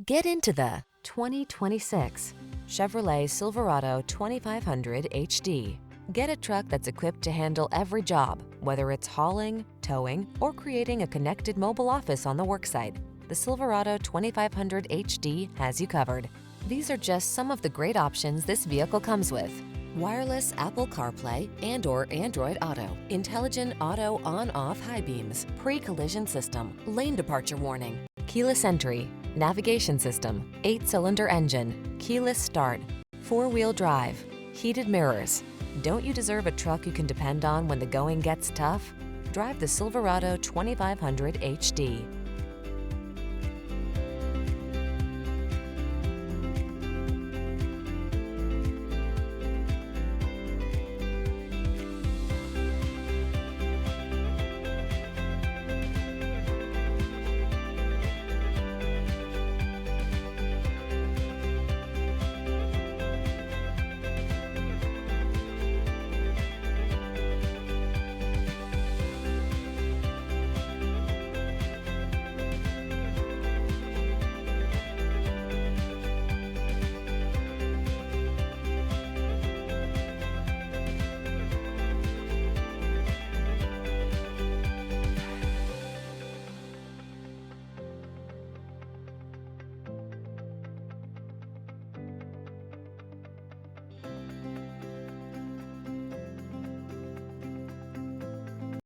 Get into the 2026 Chevrolet Silverado 2500 HD. Get a truck that's equipped to handle every job, whether it's hauling, towing, or creating a connected mobile office on the worksite. The Silverado 2500 HD has you covered. These are just some of the great options this vehicle comes with: wireless Apple CarPlay and/or Android Auto, intelligent auto on-off high beams, pre-collision system, lane departure warning, keyless entry, navigation system, 8-cylinder engine, keyless start, 4-wheel drive, heated mirrors. Don't you deserve a truck you can depend on when the going gets tough? Drive the Silverado 2500 HD.